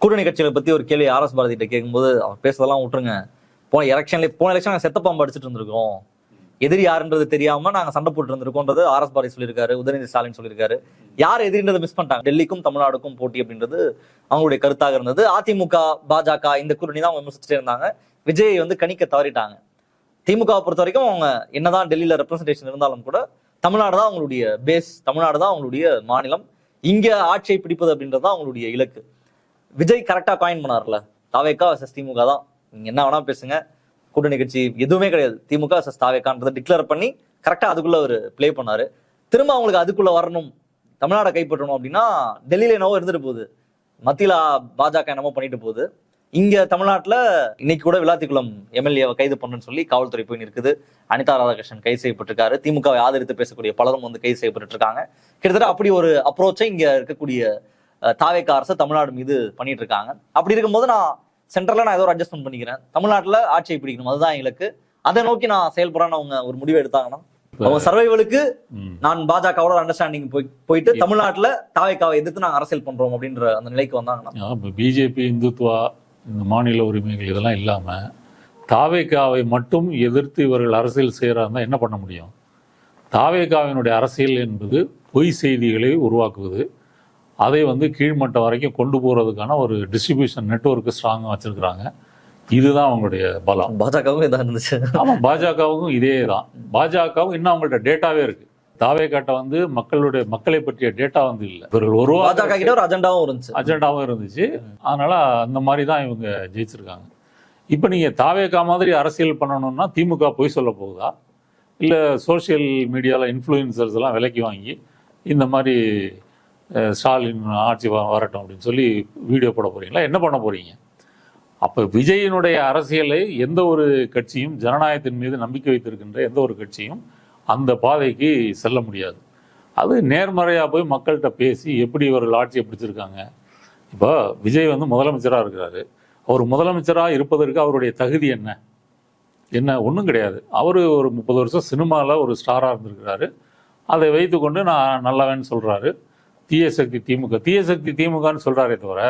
Speaker 3: கூட்டணி கட்சிகளை பற்றி ஒரு கேள்வி ஆர்எஸ் பாரதிகிட்ட கேட்கும்போது அவர் பேசுறதெல்லாம் விட்டுருங்க, போன எலெக்ஷன் செத்த பாம்பு அடிச்சுட்டு இருந்திருக்கோம், எதிரி யாருன்றது தெரியாம நாங்க சண்டை போட்டு இருந்திருக்கோன்றது ஆர்எஸ் பாரதி சொல்லியிருக்காரு, உதயநிதி ஸ்டாலின் சொல்லியிருக்காரு. யார் எதிரின்றதை மிஸ் பண்ணிட்டாங்க. டெல்லிக்கும் தமிழ்நாடுக்கும் போட்டி அப்படின்றது அவங்களுடைய கருத்தாக இருந்தது. அதிமுக பாஜக இந்த கூட்டணி தான் அவங்க விமர்சிச்சுட்டே இருந்தாங்க. விஜய் வந்து கணிக்க தவறிட்டாங்க. திமுகவை பொறுத்த வரைக்கும் அவங்க என்னதான் டெல்லியில ரெப்ரஸன்டேஷன் இருந்தாலும் கூட தமிழ்நாடு தான் அவங்களுடைய பேஸ், தமிழ்நாடு தான் அவங்களுடைய மாநிலம், இங்க ஆட்சியை பிடிப்பது அப்படின்றது தான் அவங்களுடைய இலக்கு. விஜய் கரெக்டா காயின் பண்ணார்ல, தாவேகா வர்சஸ் திமுக தான், நீங்க என்ன வேணா பேசுங்க, கூட்டணி கட்சி எதுவுமே கிடையாது, திமுக வர்சஸ் தாவேகான்றதை டிக்ளேர் பண்ணி கரெக்டா அதுக்குள்ள அவர் பிளே பண்ணாரு. திரும்ப அவங்களுக்கு அதுக்குள்ள வரணும், தமிழ்நாடை கைப்பற்றணும் அப்படின்னா டெல்லியில என்னவோ இருந்துட்டு போகுது, மத்தியில பாஜக என்னமோ பண்ணிட்டு போகுது. இங்க தமிழ்நாட்டுல இன்னைக்கு கூட விளாத்திக்குளம் எம்எல்ஏவை கைது பண்ணணும்னு சொல்லி காவல்துறை போய் இருக்குது. அனிதா ராதாகிருஷ்ணன் கைது செய்யப்பட்டிருக்காரு. திமுகவை ஆதரித்து பேசக்கூடிய பலரும் வந்து கைது செய்யப்பட்டு இருக்காங்க. கிட்டத்தட்ட அப்படி ஒரு அப்ரோச்சை இங்க இருக்கக்கூடிய தாவேகா அரசு தமிழ்நாடு மீது பண்ணிட்டு இருக்காங்க. அப்படி இருக்கும்போது நான் சென்ட்ரல்ல நான் ஏதோ ஒரு அட்ஜஸ்ட்மெண்ட் பண்ணிக்கிறேன், தமிழ்நாட்டுல ஆட்சியை பிடிக்கணும், அதுதான் இலக்கு, அதை நோக்கி நான் செயல்படுறேன்னு அவங்க ஒரு முடிவு எடுத்தாங்கன்னா, அவங்க சர்வைவலுக்கு நான் பாஜகவோட அண்டர்ஸ்டாண்டிங் போயிட்டு தமிழ்நாட்டுல தாவேகாவை எதிர்த்து நாங்க அரசியல் பண்றோம் அப்படின்ற அந்த நிலைக்கு வந்தாங்கன்னா,
Speaker 4: பிஜேபி இந்துத்துவா இந்த மாநில உரிமைகள் இதெல்லாம் இல்லாம தாவேகாவை மட்டும் எதிர்த்து இவர்கள் அரசியல் செய்யறாருந்தா என்ன பண்ண முடியும்? தாவேகாவினுடைய அரசியல் என்பது பொய் செய்திகளை உருவாக்குவது, அதை வந்து கீழ்மட்டம் வரைக்கும் கொண்டு போகிறதுக்கான ஒரு டிஸ்ட்ரிபியூஷன் நெட்வொர்க்கு ஸ்ட்ராங்காக வச்சுருக்குறாங்க. இதுதான் அவங்களுடைய பலம்.
Speaker 3: பாஜகவும் இதாக இருந்துச்சு.
Speaker 4: ஆமாம், பாஜகவும் இதே தான். பாஜகவும் இன்னும் அவங்கள்ட்ட டேட்டாவே இருக்குது. தாவேகாட்ட வந்து மக்களை பற்றிய டேட்டா வந்து இல்லை. இவர்கள் ஒரு அஜெண்டாவும் இருந்துச்சு. அதனால் அந்த மாதிரி தான் இவங்க ஜெயிச்சிருக்காங்க. இப்போ நீங்கள் தாவேகா மாதிரி அரசியல் பண்ணணும்னா திமுக போய் சொல்ல போகுதா, இல்லை சோஷியல் மீடியாவில் இன்ஃப்ளூயன்சர்ஸ் எல்லாம் விலைக்கு வாங்கி இந்த மாதிரி ஸ்டாலின் ஆட்சி வரட்டும் அப்படின்னு சொல்லி வீடியோ போட போகிறீங்களா, என்ன பண்ண போகிறீங்க? அப்போ விஜயினுடைய அரசியலை எந்த ஒரு கட்சியும், ஜனநாயகத்தின் மீது நம்பிக்கை வைத்திருக்கின்ற எந்த ஒரு கட்சியும் அந்த பாதைக்கு செல்ல முடியாது. அது நேர்மறையாக போய் மக்கள்கிட்ட பேசி எப்படி இவர்கள் ஆட்சியை பிடிச்சிருக்காங்க. இப்போ விஜய் வந்து முதலமைச்சராக இருக்கிறாரு. அவர் முதலமைச்சராக இருப்பதற்கு அவருடைய தகுதி என்ன ஒன்றும் கிடையாது. அவர் ஒரு 30 வருஷம் சினிமாவில் ஒரு ஸ்டாராக இருந்திருக்கிறாரு. அதை வைத்துக்கொண்டு நான் நல்லவன்னு சொல்கிறாரு. தீய சக்தி திமுகன்னு சொல்கிறாரே தவிர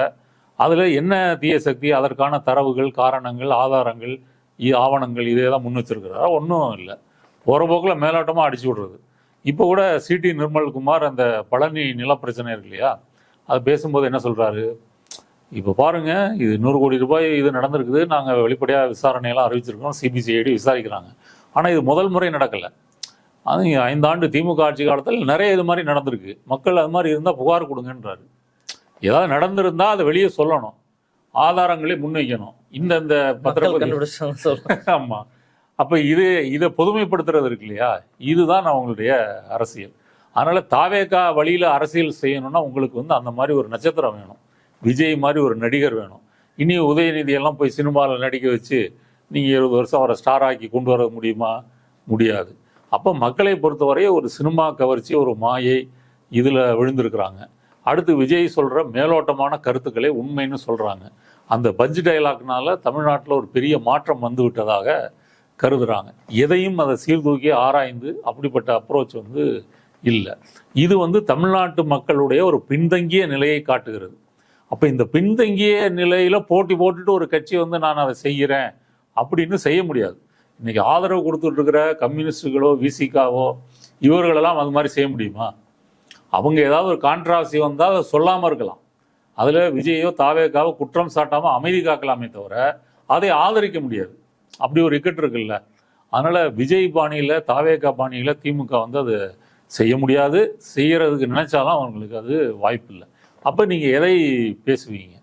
Speaker 4: அதில் என்ன தீய சக்தி, அதற்கான தரவுகள், காரணங்கள், ஆதாரங்கள், ஆவணங்கள் இதே தான் முன் வச்சிருக்கிறாரா? ஒன்றும் இல்லை. போகிற போக்கில் மேலோட்டமாக அடிச்சு விடுறது. இப்போ கூட சிடி நிர்மல்குமார் அந்த பழனி நிலப்பிரச்சனை இருக்கு இல்லையா, அது பேசும்போது என்ன சொல்கிறாரு, இப்போ பாருங்கள், இது 100 கோடி ரூபாய் இது நடந்திருக்குது, நாங்கள் வெளிப்படையாக விசாரணையெல்லாம் அறிவிச்சிருக்கோம், சிபிசிஐடி விசாரிக்கிறாங்க. ஆனால் இது முதல் முறை நடக்கலை. அது 5 ஆண்டு திமுக ஆட்சி காலத்தில் நிறைய இது மாதிரி நடந்திருக்கு. மக்கள் அது மாதிரி இருந்தால் புகார் கொடுங்கன்றாரு. ஏதாவது நடந்திருந்தால் அதை வெளியே சொல்லணும், ஆதாரங்களே முன்வைக்கணும். இந்த பத்திரிகை ஆமாம். அப்போ இதை பொதுமைப்படுத்துறது இருக்கு இல்லையா, இதுதான் அவங்களுடைய அரசியல். அதனால் தாவேகா வழியில் அரசியல் செய்யணும்னா உங்களுக்கு வந்து அந்த மாதிரி ஒரு நட்சத்திரம் வேணும், விஜய் மாதிரி ஒரு நடிகர் வேணும். இனி உதயநிதியெல்லாம் போய் சினிமாவில் நடிக்க வச்சு நீங்கள் 20 வருஷம் அவரை ஸ்டார் ஆக்கி கொண்டு வர முடியுமா? முடியாது. அப்போ மக்களை பொறுத்தவரை ஒரு சினிமா கவர்ச்சி, ஒரு மாயை இதில் விழுந்திருக்கிறாங்க. அடுத்து விஜய் சொல்கிற மேலோட்டமான கருத்துக்களை உண்மைன்னு சொல்கிறாங்க. அந்த பட்ஜ் டைலாக்னால தமிழ்நாட்டில் ஒரு பெரிய மாற்றம் வந்து விட்டதாக கருதுகிறாங்க. எதையும் அதை சீர்தூக்கி ஆராய்ந்து அப்படிப்பட்ட அப்ரோச் வந்து இல்லை. இது வந்து தமிழ்நாட்டு மக்களுடைய ஒரு பின்தங்கிய நிலையை காட்டுகிறது. அப்போ இந்த பின்தங்கிய நிலையில் போட்டி போட்டுட்டு ஒரு கட்சி வந்து நான் அதை செய்கிறேன் அப்படின்னு செய்ய முடியாது. இன்றைக்கி ஆதரவு கொடுத்துட்ருக்கிற கம்யூனிஸ்டுகளோ விசிகாவோ இவர்களெல்லாம் அது மாதிரி செய்ய முடியுமா? அவங்க ஏதாவது ஒரு கான்ட்ராவர்சி வந்தால் அதை சொல்லாமல் இருக்கலாம். அதில் விஜயோ தாவேகாவோ குற்றம் சாட்டாமல் அமைதி காக்கலாமே தவிர அதை ஆதரிக்க முடியாது. அப்படி ஒரு இக்கட்டு இருக்குல்ல. அதனால் விஜய் பாணியில், தாவேகா பாணியில் திமுக வந்து அது செய்ய முடியாது. செய்கிறதுக்கு நினைச்சாலும் அவங்களுக்கு அது வாய்ப்பு இல்லை. அப்போ நீங்கள் எதை பேசுவீங்க?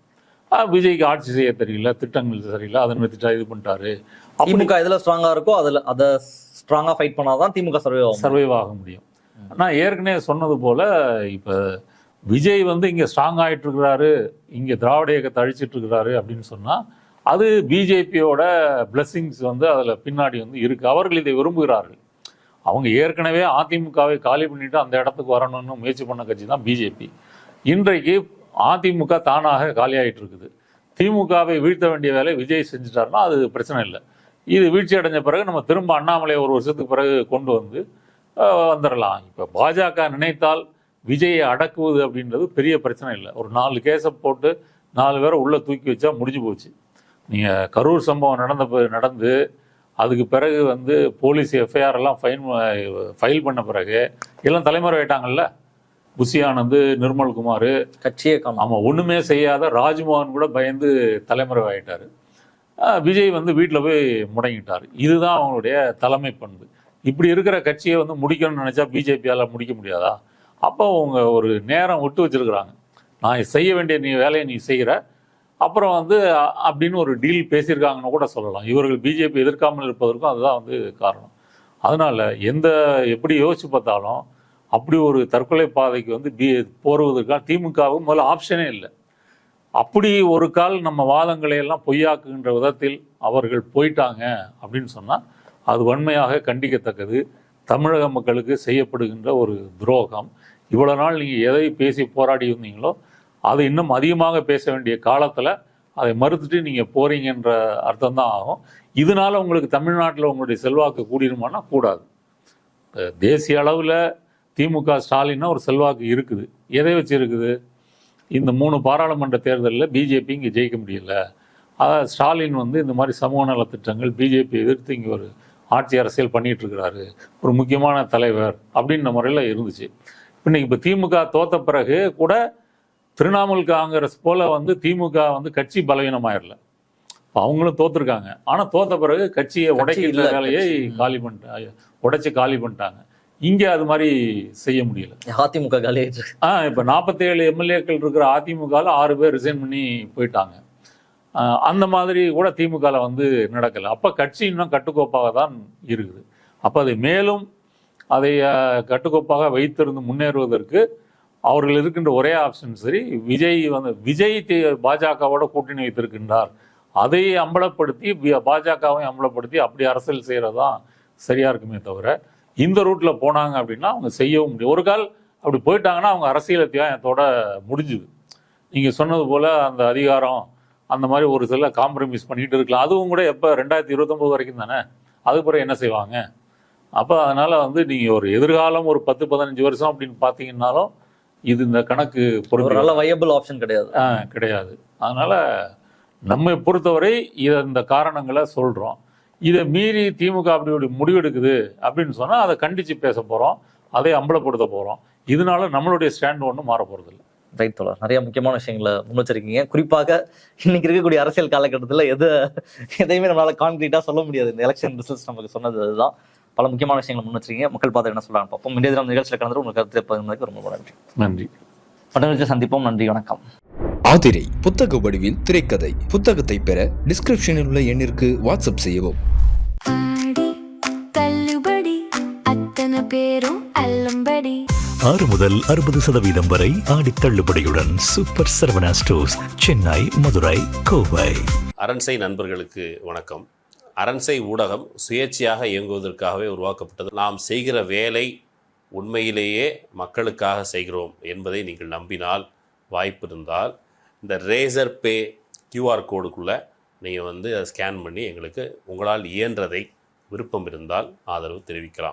Speaker 4: விஜய்க்கு ஆட்சி செய்ய தெரியல, திட்டங்கள் சரியில்லை, அதை நிறுத்திட்டா இது பண்ணிட்டாரு
Speaker 3: திமுக எதுல ஸ்ட்ராங்கா இருக்கோ அதுல அதை ஸ்ட்ராங்கா ஃபைட் பண்ணாதான் திமுக
Speaker 4: சர்வைவ் ஆக முடியும். நான் ஏற்கனவே சொன்னது போல இப்ப விஜய் வந்து இங்க ஸ்ட்ராங் ஆயிட்டு இருக்கிறாரு, இங்க திராவிட இயக்கத்தை அழிச்சிட்டு இருக்கிறாரு அப்படின்னு சொன்னா அது பிஜேபியோட பிளெஸிங்ஸ் வந்து அதுல பின்னாடி வந்து இருக்கு. அவர்கள் இதை விரும்புகிறார்கள். அவங்க ஏற்கனவே அதிமுகவை காலி பண்ணிட்டு அந்த இடத்துக்கு வரணும்னு முயற்சி பண்ண கட்சி தான் பிஜேபி. இன்றைக்கு அதிமுக தானாக காலியாகிட்டு இருக்குது. திமுகவை வீழ்த்த வேண்டிய வேலை விஜய் செஞ்சுட்டாருன்னா அது பிரச்சனை இல்லை. இது வீழ்ச்சி அடைஞ்ச பிறகு நம்ம திரும்ப அண்ணாமலையை ஒரு வருஷத்துக்கு பிறகு கொண்டு வந்து வந்துடலாம். இப்போ பாஜக நினைத்தால் விஜயை அடக்குவது அப்படின்றது பெரிய பிரச்சனை இல்லை. ஒரு 4 கேஸை போட்டு 4 பேரை உள்ளே தூக்கி வச்சா முடிஞ்சு போச்சு. நீங்கள் கரூர் சம்பவம் நடந்து அதுக்கு பிறகு வந்து போலீஸ் எஃப்ஐஆர் எல்லாம் ஃபைல் பண்ண பிறகு எல்லாம் தலைமுறை ஆயிட்டாங்கல்ல. புஷி ஆனந்த், நிர்மல்குமார்,
Speaker 3: கட்சியே
Speaker 4: ஆமாம் ஒன்றுமே செய்யாத ராஜ்மோகன் கூட பயந்து தலைமுறை ஆகிட்டார். விஜய் வந்து வீட்டில் போய் முடங்கிட்டார். இதுதான் அவங்களுடைய தலைமை பண்பு. இப்படி இருக்கிற கட்சியை வந்து முடிக்கணும்னு நினச்சா பிஜேபியால் முடிக்க முடியாதா? அப்போ அவங்க ஒரு நேரம் விட்டு வச்சிருக்கிறாங்க. நான் செய்ய வேண்டிய வேலையை நீ செய்கிற, அப்புறம் வந்து அப்படின்னு ஒரு டீல் பேசியிருக்காங்கன்னு கூட சொல்லலாம். இவர்கள் பிஜேபி எதிர்க்காமல் இருப்பதற்கும் அதுதான் வந்து காரணம். அதனால் எப்படி யோசிச்சு பார்த்தாலும் அப்படி ஒரு தற்கொலை பாதைக்கு வந்து போடுவதற்காக திமுகவுக்கு முதல்ல ஆப்ஷனே இல்லை. அப்படி ஒரு கால் நம்ம வாதங்களை எல்லாம் பொய்யாக்குகின்ற விதத்தில் அவர்கள் போயிட்டாங்க அப்படின்னு சொன்னால் அது வன்மையாக கண்டிக்கத்தக்கது. தமிழக மக்களுக்கு செய்யப்படுகின்ற ஒரு துரோகம். இவ்வளோ நாள் நீங்கள் எதை பேசி போராடி இருந்தீங்களோ அது இன்னும் அதிகமாக பேச வேண்டிய காலத்தில் அதை மறுத்துட்டு நீங்கள் போகிறீங்கன்ற அர்த்தம் தான் ஆகும். இதனால் உங்களுக்கு தமிழ்நாட்டில் உங்களுடைய செல்வாக்கு கூடிருமானா கூடாது. தேசிய அளவில் திமுக ஸ்டாலின்னா ஒரு செல்வாக்கு இருக்குது. எதை வச்சு இருக்குது? இந்த 3 பாராளுமன்ற தேர்தலில் பிஜேபி இங்கே ஜெயிக்க முடியல. அதாவது ஸ்டாலின் வந்து இந்த மாதிரி சமூக நலத்திட்டங்கள் பிஜேபி எதிர்த்து இங்கே ஒரு ஆட்சி அரசியல் பண்ணிட்டு இருக்கிறாரு, ஒரு முக்கியமான தலைவர் அப்படின்ற முறையில் இருந்துச்சு. இன்னைக்கு இப்போ திமுக தோத்த பிறகு கூட திரிணாமுல் காங்கிரஸ் போல வந்து திமுக வந்து கட்சி பலவீனமாயிரல. அவங்களும் தோத்துருக்காங்க. ஆனால் தோத்த பிறகு கட்சியை உடைக்கிற வேலையை உடைச்சு காலி பண்ணிட்டாங்க. இங்கே அது மாதிரி செய்ய முடியல.
Speaker 3: அதிமுக காலி ஆயிடுச்சு.
Speaker 4: இப்போ 47 எம்எல்ஏக்கள் இருக்கிற அதிமுகவில் 6 பேர் ரிசைன் பண்ணி போயிட்டாங்க. அந்த மாதிரி கூட திமுகவில் வந்து நடக்கலை. அப்போ கட்சி இன்னும் கட்டுக்கோப்பாக தான் இருக்குது. அப்போ அதை மேலும் அதை கட்டுக்கோப்பாக வைத்திருந்து முன்னேறுவதற்கு அவர்கள் இருக்கின்ற ஒரே ஆப்ஷன் சரி, விஜய் பாஜகவோட கூட்டணி வைத்திருக்கின்றார், அதை அம்பலப்படுத்தி பாஜகவை அம்பலப்படுத்தி அப்படி அரசியல் செய்கிறதான் சரியாக இருக்குமே தவிர இந்த ரூட்டில் போனாங்க அப்படின்னா அவங்க செய்யவும் முடியும். ஒரு கால் அப்படி போயிட்டாங்கன்னா அவங்க அரசியல் தியாயத்தோட முடிஞ்சுது. நீங்கள் சொன்னது போல் அந்த அதிகாரம் அந்த மாதிரி ஒரு சில காம்ப்ரமைஸ் பண்ணிட்டு இருக்கலாம். அதுவும் கூட எப்போ 2029 வரைக்கும் தானே. அதுக்கு பிறகு என்ன செய்வாங்க? அப்போ அதனால் வந்து நீங்கள் ஒரு எதிர்காலம் ஒரு 10-15 வருஷம் அப்படின்னு பார்த்தீங்கன்னாலும் இது இந்த கணக்கு
Speaker 3: நல்ல வயபிள் ஆப்ஷன்
Speaker 4: கிடையாது. அதனால் நம்மை பொறுத்தவரை இந்த காரணங்களை சொல்கிறோம். இதை மீறி திமுக அப்படி முடிவெடுக்குது அப்படின்னு சொன்னால் அதை கண்டித்து பேச போகிறோம், அதை அம்பலப்படுத்த போகிறோம். இதனால நம்மளுடைய ஸ்டாண்ட் ஒன்றும் மாற போகிறது இல்லை.
Speaker 3: ரைட் தோழர், நிறைய முக்கியமான விஷயங்களை முன்னெச்சரிக்கீங்க. குறிப்பாக இன்னைக்கு இருக்கக்கூடிய அரசியல் காலகட்டத்தில் எதையுமே நம்மளால கான்கிரீட்டாக சொல்ல முடியாது. இந்த எலெக்ஷன் ரிசல்ட்ஸ் நமக்கு சொன்னது அதுதான். பல முக்கியமான விஷயங்களை முன்னெச்சரிக்கீங்க. மக்கள் பார்த்து என்ன சொல்லலாம் பார்ப்போம். இன்றைய தினம் நிகழ்ச்சியில் கலந்து உங்களுக்கு கருத்து பகிர்ந்ததுக்கு ரொம்ப நன்றி.
Speaker 4: நன்றி.
Speaker 3: மற்ற சந்திப்போம். நன்றி, வணக்கம்.
Speaker 5: ஆதிரை புத்தக வடிவில் திரைக்கதை புத்தகத்தை பெற டிஸ்கிரிப்ஷனில் உள்ள எண்ணிற்கு வாட்ஸ்அப் செய்யவும்.
Speaker 1: தள்ளுபடி அத்தனை பேரும் அள்ளும்படி
Speaker 2: 6 முதல் 60% வரை ஆடி தள்ளுபடியுடன் சூப்பர் சரவணா ஸ்டோர்ஸ், சென்னை, மதுரை, கோவை.
Speaker 6: அரண்சை நண்பர்களுக்கு வணக்கம். அரண்சை ஊடகம் சுயேட்சையாக இயங்குவதற்காகவே உருவாக்கப்பட்டது. நாம் செய்கிற வேலை உண்மையிலேயே மக்களுக்காக செய்கிறோம் என்பதை நீங்கள் நம்பினால், வாய்ப்பு இருந்தால் இந்த ரேசர் பே QR கோடுக்குள்ளே நீங்கள் வந்து அதை ஸ்கேன் பண்ணி எங்களுக்கு உங்களால் இயன்றதை விருப்பம் இருந்தால் ஆதரவு தெரிவிக்கலாம்.